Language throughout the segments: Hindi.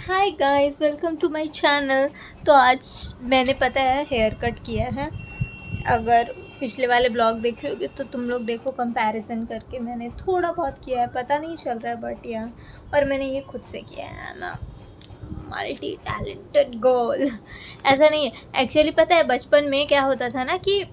Hi guys, welcome to my channel. तो आज मैंने पता है हेयर कट किया है। अगर पिछले वाले ब्लॉग देखे होगे तो तुम लोग देखो, कंपैरिजन करके मैंने थोड़ा बहुत किया है, पता नहीं चल रहा है बट या और मैंने ये खुद से किया है ना। मल्टी टैलेंटेड गर्ल ऐसा नहीं है एक्चुअली। पता है बचपन में क्या होता था ना कि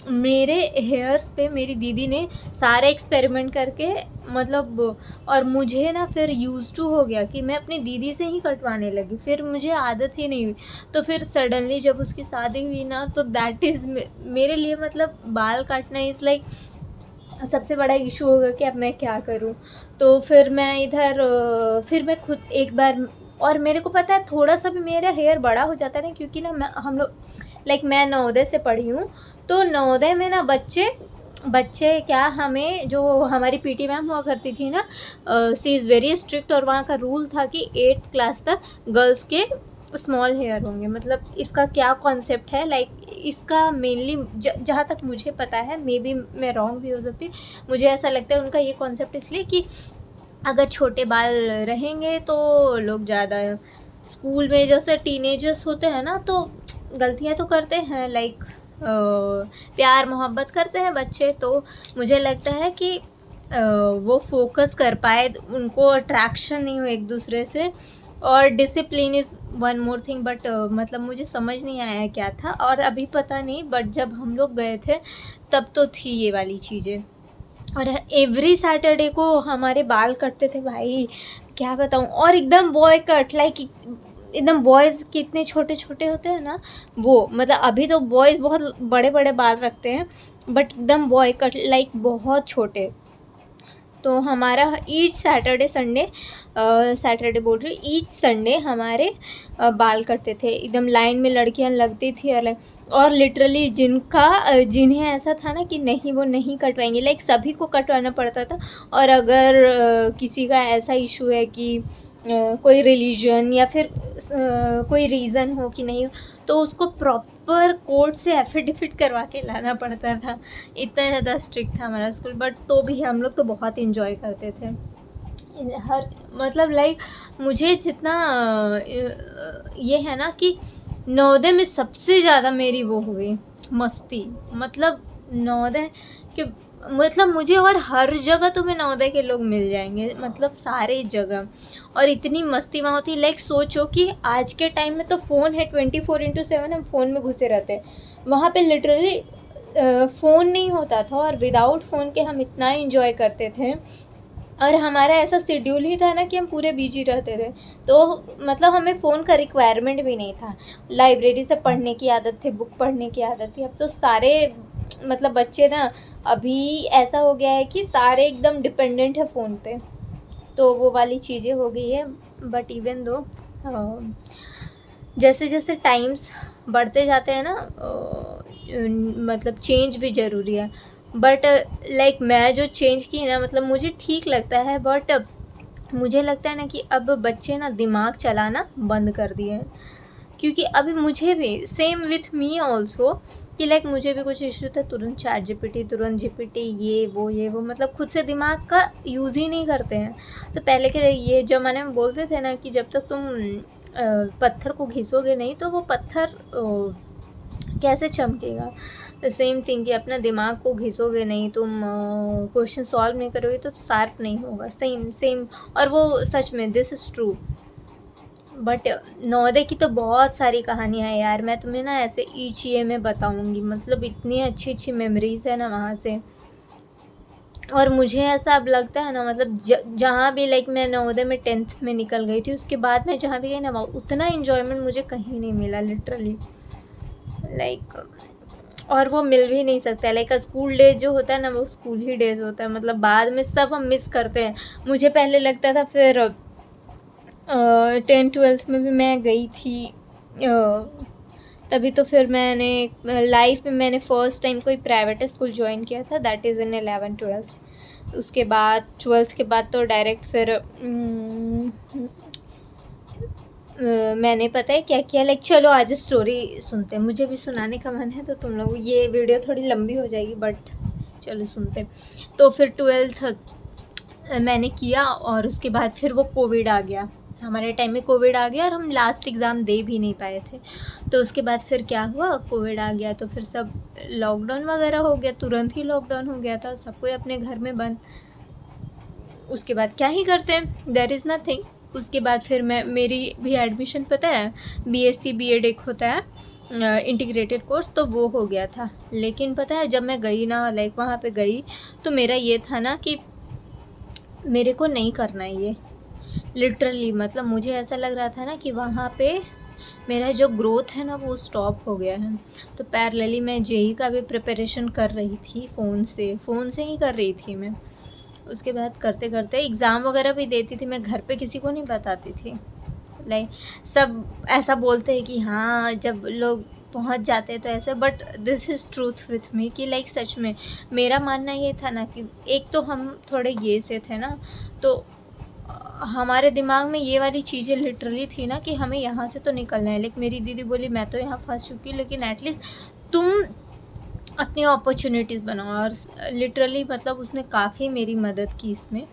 मेरे हेयर्स पे मेरी दीदी ने सारे एक्सपेरिमेंट करके मतलब, और मुझे ना फिर यूज़ टू हो गया कि मैं अपनी दीदी से ही कटवाने लगी, फिर मुझे आदत ही नहीं हुई। तो फिर सडनली जब उसकी शादी हुई ना, तो दैट इज़ मेरे लिए मतलब बाल काटना इज़ लाइक सबसे बड़ा इशू होगा कि अब मैं क्या करूं। तो फिर मैं इधर फिर मैं खुद एक बार, और मेरे को पता है थोड़ा सा भी मेरा हेयर बड़ा हो जाता है ना, क्योंकि ना हम लोग लाइक मैं नवोदय से पढ़ी हूँ। तो नवोदय में ना बच्चे बच्चे क्या, हमें जो हमारी पीटी मैम हुआ करती थी ना, सी इज़ वेरी स्ट्रिक्ट, और वहाँ का रूल था कि 8th क्लास तक गर्ल्स के स्मॉल हेयर होंगे। मतलब इसका क्या कॉन्सेप्ट है, लाइक इसका मेनली जहाँ तक मुझे पता है, मे बी मैं रॉन्ग भी हो सकती, मुझे ऐसा लगता है उनका ये कॉन्सेप्ट इसलिए कि अगर छोटे बाल रहेंगे तो लोग ज़्यादा स्कूल में जैसे टीनेजर्स होते हैं ना, तो गलतियाँ तो करते हैं, लाइक प्यार मोहब्बत करते हैं बच्चे। तो मुझे लगता है कि वो फोकस कर पाए, उनको अट्रैक्शन नहीं हो एक दूसरे से। और discipline is one more thing, but मतलब मुझे समझ नहीं आया क्या था, और अभी पता नहीं, बट जब हम लोग गए थे तब तो थी ये वाली चीज़ें। और एवरी सैटरडे को हमारे बाल कटते थे भाई, क्या बताऊँ। और एकदम बॉय कट, लाइक एकदम बॉयज़ कितने छोटे छोटे होते हैं ना, वो मतलब अभी तो बॉयज़ बहुत बड़े बड़े बाल रखते हैं, बट एकदम बॉय कट लाइक बहुत छोटे। तो हमारा ईच सैटरडे संडे, सैटरडे बोल रही हूँ, ईच संडे हमारे बाल कटते थे, एकदम लाइन में लड़कियां लगती थी। और लिटरली जिन्हें ऐसा था ना कि नहीं वो नहीं कटवाएंगे, लाइक सभी को कटवाना पड़ता था। और अगर किसी का ऐसा इशू है कि कोई रिलीजन या फिर कोई रीज़न हो कि नहीं, तो उसको प्रॉपर कोर्ट से एफिडेविट करवा के लाना पड़ता था। इतना ज़्यादा स्ट्रिक्ट था हमारा स्कूल, बट तो भी हम लोग तो बहुत इन्जॉय करते थे। हर मतलब लाइक मुझे जितना ये है ना कि नवोदय में सबसे ज़्यादा मेरी वो हुई मस्ती। मतलब नवोदय के मतलब मुझे, और हर जगह तुम्हें नवोदय के लोग मिल जाएंगे, मतलब सारे जगह। और इतनी मस्ती वहाँ होती है, लाइक सोचो कि आज के टाइम में तो फ़ोन है 24/7, हम फ़ोन में घुसे रहते हैं। वहाँ पे लिटरली फ़ोन नहीं होता था, और विदाउट फ़ोन के हम इतना इन्जॉय करते थे। और हमारा ऐसा शेड्यूल ही था ना कि हम पूरे बिजी रहते थे, तो मतलब हमें फ़ोन का रिक्वायरमेंट भी नहीं था। लाइब्रेरी से पढ़ने की आदत थी, बुक पढ़ने की आदत थी। अब तो सारे मतलब बच्चे ना, अभी ऐसा हो गया है कि सारे एकदम डिपेंडेंट है फ़ोन पे, तो वो वाली चीज़ें हो गई है। बट इवन दो जैसे जैसे टाइम्स बढ़ते जाते हैं ना, मतलब चेंज भी ज़रूरी है। बट लाइक मैं जो चेंज की है ना, मतलब मुझे ठीक लगता है, बट मुझे लगता है ना कि अब बच्चे ना दिमाग चलाना बंद कर दिए हैं। क्योंकि अभी मुझे भी सेम विथ मी ऑल्सो, कि लाइक मुझे भी कुछ इशू था, तुरंत चैट जीपीटी, तुरंत जीपीटी, ये वो मतलब खुद से दिमाग का यूज़ ही नहीं करते हैं। तो पहले के ये ज़माने में बोलते थे ना कि जब तक तुम पत्थर को घिसोगे नहीं तो वो पत्थर कैसे चमकेगा। द सेम थिंग कि अपना दिमाग को घिसोगे नहीं, तुम क्वेश्चन सॉल्व नहीं करोगे तो शार्प नहीं होगा। सेम सेम, और वो सच में this is true. But Navodaya की तो बहुत सारी कहानियाँ हैं यार, मैं तुम्हें ना ऐसे ईच ये में बताऊँगी, मतलब इतनी अच्छी अच्छी मेमोरीज़ है ना वहाँ से। और मुझे ऐसा अब लगता है ना, मतलब जहाँ भी लाइक मैं नवोदय में 10th में निकल गई थी, उसके बाद मैं जहाँ भी गई ना, वहाँ उतना इन्जॉयमेंट मुझे कहीं नहीं मिला लिटरली, लाइक और वो मिल भी नहीं सकता है। लाइक स्कूल डेज जो होता है ना, वो स्कूल ही डेज होता है, मतलब बाद में सब हम मिस करते हैं। मुझे पहले लगता था, फिर 10th-12th में भी मैं गई थी, तभी तो फिर मैंने लाइफ में मैंने फ़र्स्ट टाइम कोई प्राइवेट स्कूल ज्वाइन किया था, दैट इज़ इन 11th-12th। उसके बाद 12th के बाद तो डायरेक्ट फिर मैंने पता है क्या किया, लाइक चलो आज स्टोरी सुनते हैं, मुझे भी सुनाने का मन है। तो तुम लोग, ये वीडियो थोड़ी लंबी हो जाएगी बट चलो सुनते हैं। तो फिर 12th मैंने किया, और उसके बाद फिर वो कोविड आ गया हमारे टाइम में कोविड आ गया और हम लास्ट एग्ज़ाम दे भी नहीं पाए थे। तो उसके बाद फिर क्या हुआ, कोविड आ गया तो फिर सब लॉकडाउन वगैरह हो गया, तुरंत ही लॉकडाउन हो गया था, सब कोई अपने घर में बंद। उसके बाद क्या ही करते हैं, देयर इज़ नथिंग। उसके बाद फिर मेरी भी एडमिशन पता है बीएससी बीएड एक होता है इंटीग्रेटेड कोर्स, तो वो हो गया था। लेकिन पता है जब मैं गई ना, लाइक वहाँ पे गई, तो मेरा ये था ना कि मेरे को नहीं करना है ये, लिटरली मतलब मुझे ऐसा लग रहा था ना कि वहाँ पे मेरा जो ग्रोथ है ना वो स्टॉप हो गया है। तो पैरेलली मैं जेई का भी प्रिपरेशन कर रही थी, फ़ोन से ही कर रही थी मैं। उसके बाद करते करते एग्ज़ाम वगैरह भी देती थी, मैं घर पे किसी को नहीं बताती थी। लाइक सब ऐसा बोलते हैं कि हाँ जब लोग पहुंच जाते हैं तो ऐसे, but this is truth with me कि लाइक सच में मेरा मानना ये था ना कि एक तो हम थोड़े ये से थे ना, तो हमारे दिमाग में ये वाली चीज़ें लिटरली थी ना कि हमें यहाँ से तो निकलना है। लाइक मेरी दीदी बोली मैं तो यहाँ फंस चुकी हूँ, लेकिन एटलीस्ट तुम अपनी अपॉर्चुनिटीज़ बनाओ। और लिटरली मतलब उसने काफ़ी मेरी मदद की इसमें,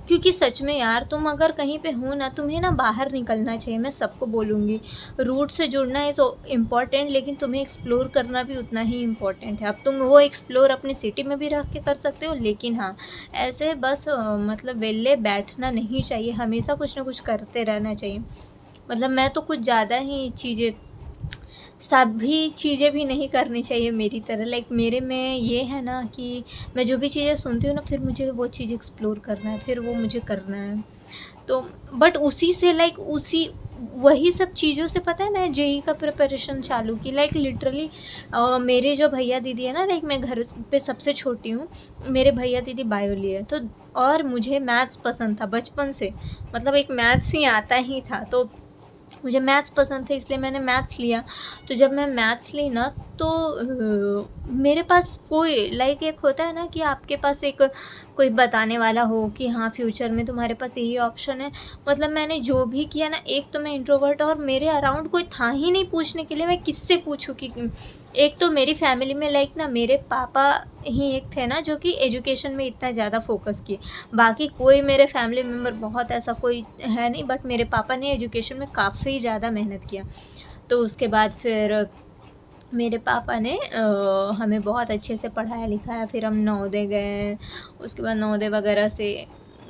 क्योंकि सच में यार तुम अगर कहीं पे हो ना, तुम्हें ना बाहर निकलना चाहिए। मैं सबको बोलूँगी रूट से जुड़ना इज़ इम्पॉर्टेंट, लेकिन तुम्हें एक्सप्लोर करना भी उतना ही इम्पॉर्टेंट है। अब तुम वो एक्सप्लोर अपनी सिटी में भी रह के कर सकते हो, लेकिन हाँ ऐसे बस मतलब वेले बैठना नहीं चाहिए, हमेशा कुछ ना कुछ करते रहना चाहिए। मतलब मैं तो कुछ ज़्यादा ही चीज़ें, सभी चीज़ें भी नहीं करनी चाहिए मेरी तरह। लाइक मेरे में ये है ना कि मैं जो भी चीज़ें सुनती हूँ ना, फिर मुझे वो चीज़ एक्सप्लोर करना है, फिर वो मुझे करना है। तो बट उसी से लाइक उसी वही सब चीज़ों से पता है मैं जेई का प्रिपरेशन चालू की। लाइक लिटरली मेरे जो भैया दीदी है ना, लाइक मैं घर पे सबसे छोटी हूँ, मेरे भैया दीदी बायो लिए तो, और मुझे मैथ्स पसंद था बचपन से, मतलब एक मैथ्स ही आता ही था, तो मुझे मैथ्स पसंद था इसलिए मैंने मैथ्स लिया। तो जब मैं मैथ्स ली ना तो मेरे पास कोई लाइक एक होता है ना कि आपके पास एक कोई बताने वाला हो कि हाँ फ्यूचर में तुम्हारे पास यही ऑप्शन है। मतलब मैंने जो भी किया ना, एक तो मैं इंट्रोवर्ट और मेरे अराउंड कोई था ही नहीं पूछने के लिए, मैं किससे पूछूँ कि एक तो मेरी फैमिली में लाइक ना मेरे पापा ही एक थे ना जो कि एजुकेशन में इतना ज़्यादा फोकस किए, बाकी कोई मेरे फैमिली मेम्बर बहुत ऐसा कोई है नहीं, बट मेरे पापा ने एजुकेशन में काफ़ी ज़्यादा मेहनत किया। तो उसके बाद फिर मेरे पापा ने हमें बहुत अच्छे से पढ़ाया लिखाया, फिर हम नवोदय गए, उसके बाद नवोदय वगैरह से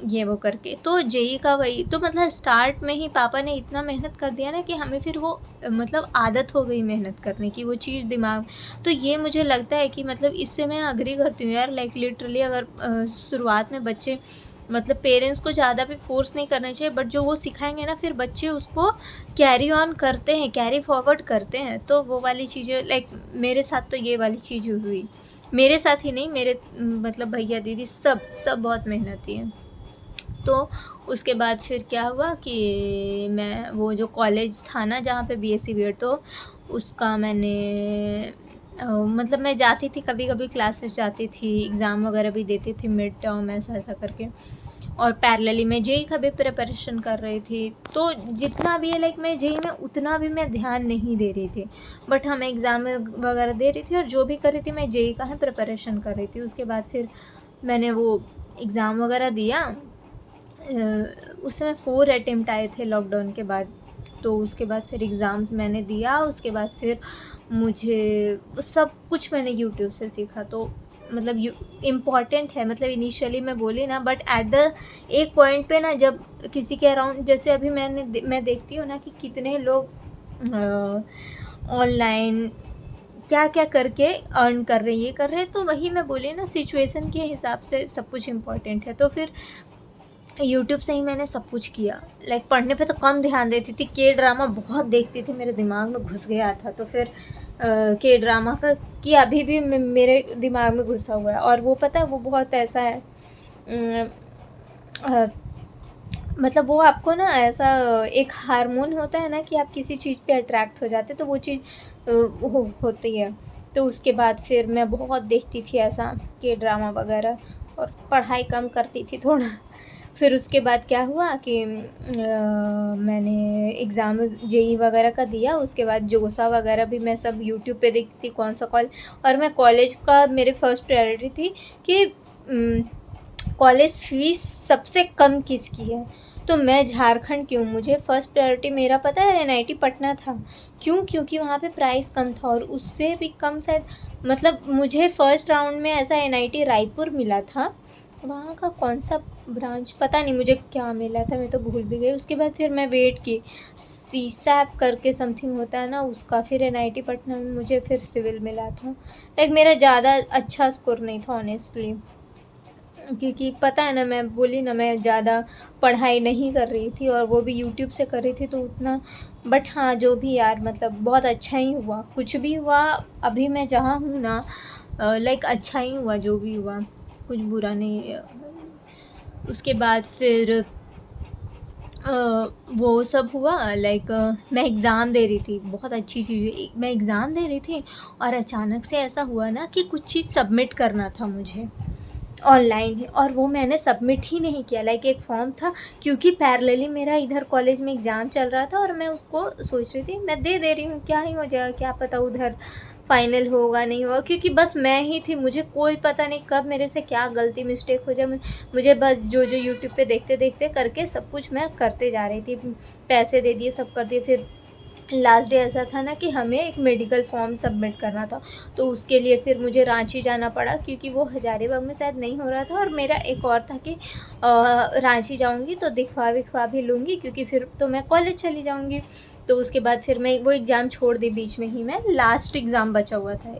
ये वो करके तो जेई का वही, तो मतलब स्टार्ट में ही पापा ने इतना मेहनत कर दिया ना कि हमें फिर वो मतलब आदत हो गई मेहनत करने की, वो चीज़ दिमाग। तो ये मुझे लगता है कि मतलब इससे मैं अग्री करती हूँ यार, लाइक लिटरली अगर शुरुआत में बच्चे मतलब पेरेंट्स को ज़्यादा भी फोर्स नहीं करना चाहिए, बट जो वो सिखाएंगे ना फिर बच्चे उसको कैरी ऑन करते हैं, कैरी फॉरवर्ड करते हैं। तो वो वाली चीज़ें लाइक मेरे साथ तो ये वाली चीज़ हुई, मेरे साथ ही नहीं, मेरे मतलब भैया दीदी सब बहुत मेहनती हैं। तो उसके बाद फिर क्या हुआ कि मैं वो जो कॉलेज था ना जहाँ पे बीएससी बीएड, तो उसका मैंने मतलब मैं जाती थी कभी कभी क्लासेस जाती थी, एग्ज़ाम वगैरह भी देती थी मिड टर्म ऐसा ऐसा करके, और पैरेलली मैं जेई का भी प्रिपरेशन कर रही थी। तो जितना भी है लाइक मैं जेई में उतना भी मैं ध्यान नहीं दे रही थी, बट हाँ मैं एग्ज़ाम वगैरह दे रही थी और जो भी कर रही थी मैं जेई का है प्रिपरेशन कर रही थी। उसके बाद फिर मैंने वो एग्ज़ाम वगैरह दिया, उस समय 4 अटेम्प्ट आए थे लॉकडाउन के बाद। तो उसके बाद फिर एग्ज़ाम मैंने दिया, उसके बाद फिर मुझे सब कुछ मैंने यूट्यूब से सीखा। तो मतलब इम्पॉर्टेंट है, मतलब इनिशियली मैं बोली ना, बट एट द एक पॉइंट पे ना जब किसी के अराउंड, जैसे अभी मैं देखती हूँ ना कि कितने लोग ऑनलाइन क्या क्या करके अर्न कर रहे हैं, ये कर रहे हैं, तो वही मैं बोली ना सिचुएशन के हिसाब से सब कुछ इम्पॉर्टेंट है। तो फिर यूट्यूब से ही मैंने सब कुछ किया। लाइक पढ़ने पे तो कम ध्यान देती थी, के ड्रामा बहुत देखती थी, मेरे दिमाग में घुस गया था। तो फिर के ड्रामा का कि अभी भी मेरे दिमाग में घुसा हुआ है। और वो पता है वो बहुत ऐसा है मतलब वो आपको ना ऐसा एक हार्मोन होता है ना कि आप किसी चीज़ पे अट्रैक्ट हो जाते, तो वो चीज़ होती है। तो उसके बाद फिर मैं बहुत देखती थी ऐसा के ड्रामा वगैरह, और पढ़ाई कम करती थी थोड़ा। फिर उसके बाद क्या हुआ कि मैंने एग्ज़ाम जेई वगैरह का दिया, उसके बाद जोसा वगैरह भी मैं सब यूट्यूब पे देखती थी कौन सा कॉलेज, और मैं कॉलेज का मेरे फर्स्ट प्रायोरिटी थी कि कॉलेज फ़ीस सबसे कम किसकी है। तो तो मैं झारखंड क्यों, मुझे फ़र्स्ट प्रायोरिटी मेरा पता है एनआईटी पटना था। क्यों? क्योंकि वहाँ पे प्राइस कम था और उससे भी कम शायद, मतलब मुझे फ़र्स्ट राउंड में ऐसा एनआईटी रायपुर मिला था। वहाँ का कौन सा ब्रांच पता नहीं मुझे क्या मिला था, मैं तो भूल भी गई। उसके बाद फिर मैं वेट की, सीसैप करके समथिंग होता है ना उसका, फिर एनआईटी पटना में मुझे फिर सिविल मिला था। लाइक मेरा ज़्यादा अच्छा स्कोर नहीं था ऑनेस्टली, क्योंकि पता है ना, मैं बोली ना मैं ज़्यादा पढ़ाई नहीं कर रही थी और वो भी यूट्यूब से कर रही थी तो उतना। बट हाँ, जो भी यार मतलब बहुत अच्छा ही हुआ, कुछ भी हुआ अभी मैं जहाँ हूँ ना, लाइक अच्छा ही हुआ जो भी हुआ, कुछ बुरा नहीं। उसके बाद फिर वो सब हुआ, लाइक मैं एग्ज़ाम दे रही थी, बहुत अच्छी चीज़ है, मैं एग्ज़ाम दे रही थी और अचानक से ऐसा हुआ ना कि कुछ चीज़ सबमिट करना था मुझे ऑनलाइन ही, और वो मैंने सबमिट ही नहीं किया। लाइक एक फॉर्म था, क्योंकि पैरेलली मेरा इधर कॉलेज में एग्ज़ाम चल रहा था और मैं उसको सोच रही थी मैं दे रही हूँ, क्या ही हो जाएगा, क्या पता उधर फाइनल होगा नहीं होगा, क्योंकि बस मैं ही थी, मुझे कोई पता नहीं कब मेरे से क्या गलती मिस्टेक हो जाए। मुझे बस जो यूट्यूब पे देखते देखते करके सब कुछ मैं करते जा रही थी, पैसे दे दिए, सब कर दिए। फिर लास्ट डे ऐसा था ना कि हमें एक मेडिकल फॉर्म सबमिट करना था, तो उसके लिए फिर मुझे रांची जाना पड़ा, क्योंकि वो हजारीबाग में शायद नहीं हो रहा था। और मेरा एक और था कि रांची जाऊंगी तो दिखवा भी लूँगी, क्योंकि फिर तो मैं कॉलेज चली जाऊंगी। तो उसके बाद फिर मैं वो एग्ज़ाम छोड़ दी बीच में ही, मैं लास्ट एग्ज़ाम बचा हुआ था।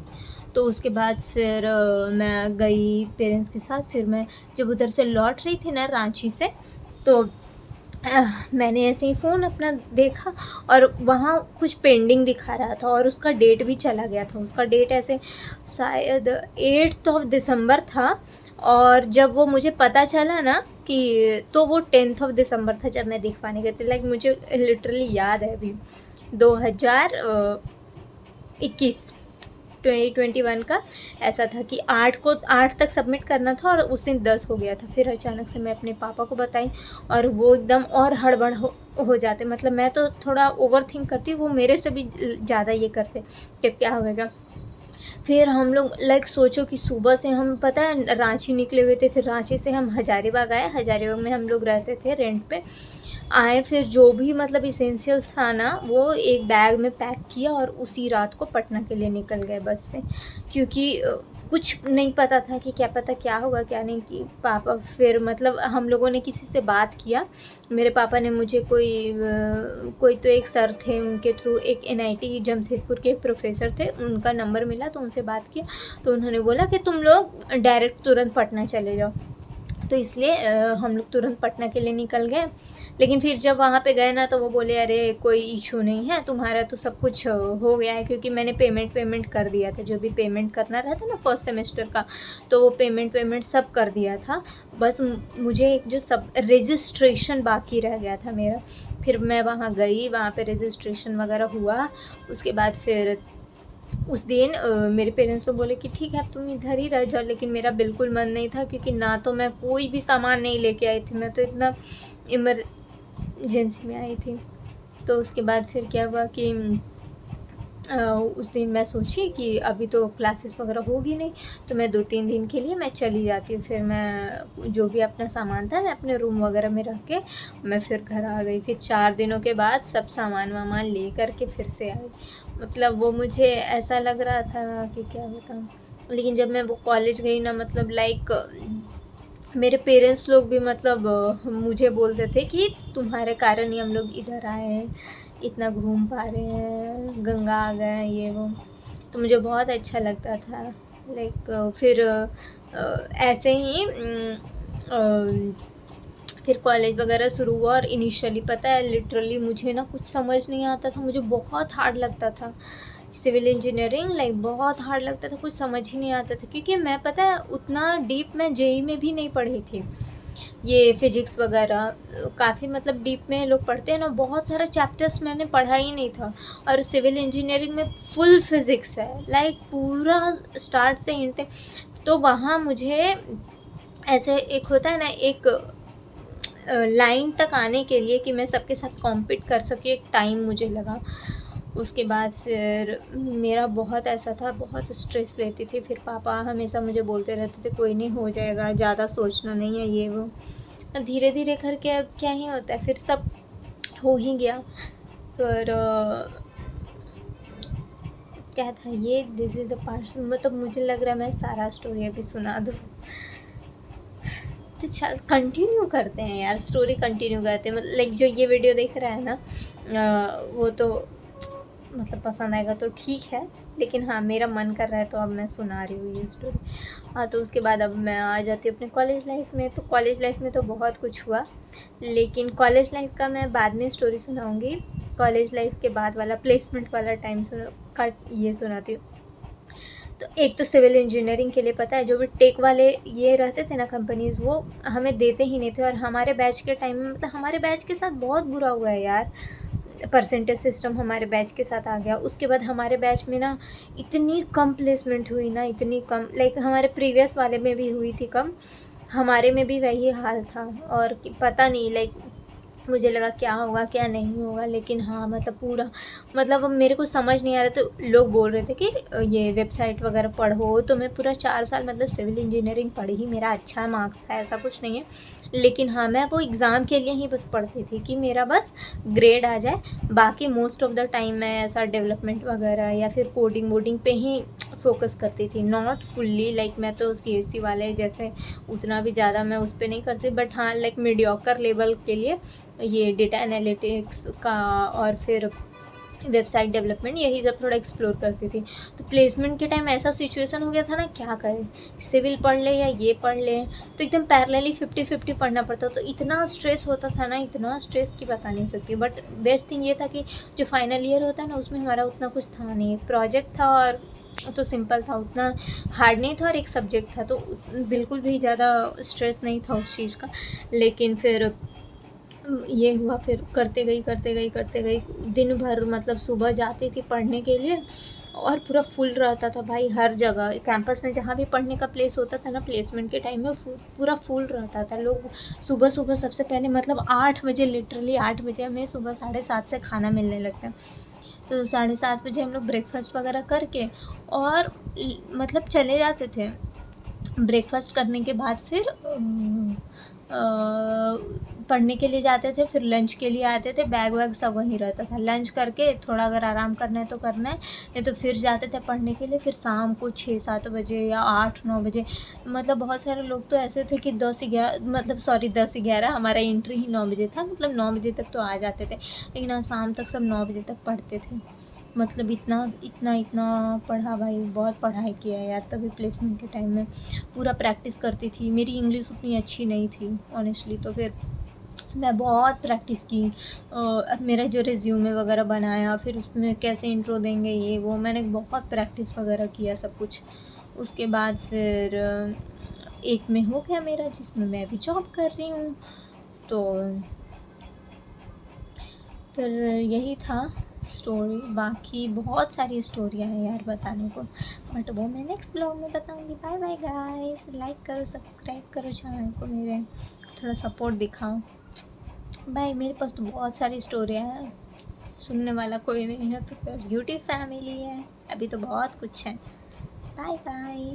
तो उसके बाद फिर मैं गई पेरेंट्स के साथ। फिर मैं जब उधर से लौट रही थी ना रांची से, तो मैंने ऐसे ही फ़ोन अपना देखा और वहाँ कुछ पेंडिंग दिखा रहा था और उसका डेट भी चला गया था। उसका डेट ऐसे शायद 8th ऑफ दिसंबर था, और जब वो मुझे पता चला ना कि, तो वो 10th ऑफ दिसंबर था जब मैं दिखवाने गई थी। लाइक मुझे लिटरली याद है अभी, 2021 2021 का ऐसा था कि 8 तक सबमिट करना था और उस दिन 10 हो गया था। फिर अचानक से मैं अपने पापा को बताई और वो एकदम और हड़बड़ हो जाते। मतलब मैं तो थोड़ा ओवर थिंक करती, वो मेरे से भी ज़्यादा ये करते कि क्या होगा। फिर हम लोग लाइक सोचो कि सुबह से हम पता है रांची निकले हुए थे, फिर रांची से हम हजारीबाग आए। हजारीबाग में हम लोग रहते थे रेंट पे, आए, फिर जो भी मतलब इसेंशियल्स था ना वो एक बैग में पैक किया और उसी रात को पटना के लिए निकल गए बस से, क्योंकि कुछ नहीं पता था कि क्या पता क्या होगा क्या नहीं। कि पापा फिर मतलब हम लोगों ने किसी से बात किया, मेरे पापा ने मुझे कोई तो एक सर थे उनके थ्रू, एक एनआईटी जमशेदपुर के प्रोफेसर थे, उनका नंबर मिला तो उनसे बात किया। तो उन्होंने बोला कि तुम लोग डायरेक्ट तुरंत पटना चले जाओ। तो इसलिए हम लोग तुरंत पटना के लिए निकल गए। लेकिन फिर जब वहाँ पे गए ना तो वो बोले अरे कोई इशू नहीं है, तुम्हारा तो सब कुछ हो गया है, क्योंकि मैंने पेमेंट कर दिया था, जो भी पेमेंट करना रहता ना फर्स्ट सेमेस्टर का, तो वो पेमेंट सब कर दिया था। बस मुझे एक जो सब रजिस्ट्रेशन बाकी रह गया था मेरा। फिर मैं वहाँ गई, वहाँ पे रजिस्ट्रेशन वगैरह हुआ। उसके बाद फिर उस दिन मेरे पेरेंट्स तो बोले कि ठीक है अब तुम इधर ही रह जाओ, लेकिन मेरा बिल्कुल मन नहीं था, क्योंकि ना तो मैं कोई भी सामान नहीं लेके आई थी, मैं तो इतना इमरजेंसी में आई थी। तो उसके बाद फिर क्या हुआ कि उस दिन मैं सोची कि अभी तो क्लासेस वगैरह होगी नहीं, तो मैं 2-3 दिन के लिए मैं चली जाती हूँ। फिर मैं जो भी अपना सामान था मैं अपने रूम वगैरह में रख के मैं फिर घर आ गई। फिर 4 दिनों के बाद सब सामान वामान ले कर के फिर से आई। मतलब वो मुझे ऐसा लग रहा था कि क्या बताऊँ। लेकिन जब मैं वो कॉलेज गई ना, मतलब लाइक मेरे पेरेंट्स लोग भी मतलब मुझे बोलते थे कि तुम्हारे कारण ही हम लोग इधर आए हैं, इतना घूम पा रहे हैं, गंगा आ गए हैं, ये वो। तो मुझे बहुत अच्छा लगता था। लाइक फिर ऐसे ही फिर कॉलेज वगैरह शुरू हुआ और इनिशियली पता है लिटरली मुझे ना कुछ समझ नहीं आता था, मुझे बहुत हार्ड लगता था सिविल इंजीनियरिंग। लाइक बहुत हार्ड लगता था, कुछ समझ ही नहीं आता था, क्योंकि मैं पता है उतना डीप मैं जेई में भी नहीं पढ़ी थी। ये फिजिक्स वगैरह काफ़ी मतलब डीप में लोग पढ़ते हैं ना, बहुत सारा चैप्टर्स मैंने पढ़ा ही नहीं था। और सिविल इंजीनियरिंग में फुल फिज़िक्स है, लाइक पूरा स्टार्ट से एंड तक। तो वहाँ मुझे ऐसे एक होता है ना, एक लाइन तक आने के लिए कि मैं सबके साथ कॉम्पीट कर सके, एक टाइम मुझे लगा। उसके बाद फिर मेरा बहुत ऐसा था, बहुत स्ट्रेस लेती थी। फिर पापा हमेशा मुझे बोलते रहते थे कोई नहीं हो जाएगा, ज़्यादा सोचना नहीं है, ये वो। धीरे धीरे करके अब क्या ही होता है, फिर सब हो ही गया। पर क्या था ये, दिस इज़ द पार्ट, मतलब मुझे लग रहा है मैं सारा स्टोरी अभी सुना दूँ। तो चल कंटिन्यू करते हैं यार, स्टोरी कंटिन्यू करते हैं। मतलब लाइक जो ये वीडियो देख रहा है ना, वो तो मतलब पसंद आएगा तो ठीक है, लेकिन हाँ मेरा मन कर रहा है तो अब मैं सुना रही हूँ ये स्टोरी। हाँ, तो उसके बाद अब मैं आ जाती हूँ अपने कॉलेज लाइफ में। तो कॉलेज लाइफ में तो बहुत कुछ हुआ, लेकिन कॉलेज लाइफ का मैं बाद में स्टोरी सुनाऊँगी। कॉलेज लाइफ के बाद वाला प्लेसमेंट वाला टाइम ये सुनाती हूँ। तो एक तो सिविल इंजीनियरिंग के लिए पता है, जो भी टेक वाले ये रहते थे ना कंपनीज़, वो हमें देते ही नहीं थे। और हमारे बैच के टाइम में, मतलब हमारे बैच के साथ बहुत बुरा हुआ है यार, परसेंटेज सिस्टम हमारे बैच के साथ आ गया। उसके बाद हमारे बैच में ना इतनी कम प्लेसमेंट हुई ना, इतनी कम, लाइक हमारे प्रीवियस वाले में भी हुई थी कम, हमारे में भी वही हाल था। और पता नहीं, लाइक मुझे लगा क्या होगा क्या नहीं होगा, लेकिन हाँ मतलब पूरा, मतलब अब मेरे को समझ नहीं आ रहा। तो लोग बोल रहे थे कि ये वेबसाइट वगैरह पढ़ो, तो मैं पूरा 4 साल मतलब सिविल इंजीनियरिंग पढ़ी ही, मेरा अच्छा मार्क्स था, ऐसा कुछ नहीं है। लेकिन हाँ मैं वो एग्ज़ाम के लिए ही बस पढ़ती थी कि मेरा बस ग्रेड आ जाए। बाकी मोस्ट ऑफ द टाइम मैं ऐसा डेवलपमेंट वगैरह या फिर कोडिंग वोडिंग पे ही फोकस करती थी, नॉट फुल्ली। लाइक मैं तो CSC वाले जैसे उतना भी ज़्यादा मैं उस पर नहीं करती, बट हाँ लाइक मीडियोकर लेवल के लिए ये डेटा एनालिटिक्स का और फिर वेबसाइट डेवलपमेंट, यही सब थोड़ा एक्सप्लोर करती थी। तो प्लेसमेंट के टाइम ऐसा सिचुएशन हो गया था ना, क्या करें, सिविल पढ़ ले या ये पढ़ ले, तो एकदम पैरेलली 50-50 पढ़ना पड़ता। तो इतना स्ट्रेस होता था ना, इतना स्ट्रेस की बता नहीं सकती। बट बेस्ट थिंग ये था कि जो फाइनल ईयर होता है ना, उसमें हमारा उतना कुछ था नहीं, एक प्रोजेक्ट था और तो सिंपल था, उतना हार्ड नहीं था, और एक सब्जेक्ट था, तो बिल्कुल भी ज़्यादा स्ट्रेस नहीं था उस चीज़ का। लेकिन फिर ये हुआ, फिर करते गई दिन भर, मतलब सुबह जाती थी पढ़ने के लिए और पूरा फुल रहता था भाई, हर जगह कैंपस में जहाँ भी पढ़ने का प्लेस होता था ना, प्लेसमेंट के टाइम में पूरा फुल रहता था। लोग सुबह सुबह सबसे पहले, मतलब 8 बजे, लिटरली 8 बजे हमें सुबह 7:30 से खाना मिलने लगता है। तो 7:30 बजे हम लोग ब्रेकफास्ट वगैरह करके और मतलब चले जाते थे। ब्रेकफास्ट करने के बाद फिर पढ़ने के लिए जाते थे, फिर लंच के लिए आते थे, बैग वैग सब वहीं रहता था। लंच करके थोड़ा अगर आराम करना है तो करना है, नहीं तो फिर जाते थे पढ़ने के लिए। फिर शाम को 6-7 बजे या 8-9 बजे, मतलब बहुत सारे लोग तो ऐसे थे कि 10-11, हमारा एंट्री ही 9 बजे था, मतलब 9 बजे तक तो आ जाते थे, लेकिन हाँ शाम तक सब 9 बजे तक पढ़ते थे। मतलब इतना पढ़ा भाई, बहुत पढ़ाई किया यार। तभी प्लेसमेंट के टाइम में पूरा प्रैक्टिस करती थी। मेरी इंग्लिश उतनी अच्छी नहीं थी ऑनेस्टली, तो फिर मैं बहुत प्रैक्टिस की। मेरा जो रिज्यूमे वगैरह बनाया, फिर उसमें कैसे इंट्रो देंगे ये वो, मैंने बहुत प्रैक्टिस वगैरह किया सब कुछ। उसके बाद फिर एक में हो गया मेरा, जिसमें मैं अभी जॉब कर रही हूँ। तो फिर यही था स्टोरी। बाकी बहुत सारी स्टोरियाँ हैं यार बताने को, बट वो मैं नेक्स्ट ब्लॉग में बताऊँगी। बाय बाय गाइस, लाइक करो, सब्सक्राइब करो चैनल को, मेरे थोड़ा सपोर्ट दिखाओ। बाय। मेरे पास तो बहुत सारी स्टोरियाँ हैं, सुनने वाला कोई नहीं है तो फिर यूट्यूब फैमिली है, अभी तो बहुत कुछ है। Bye bye.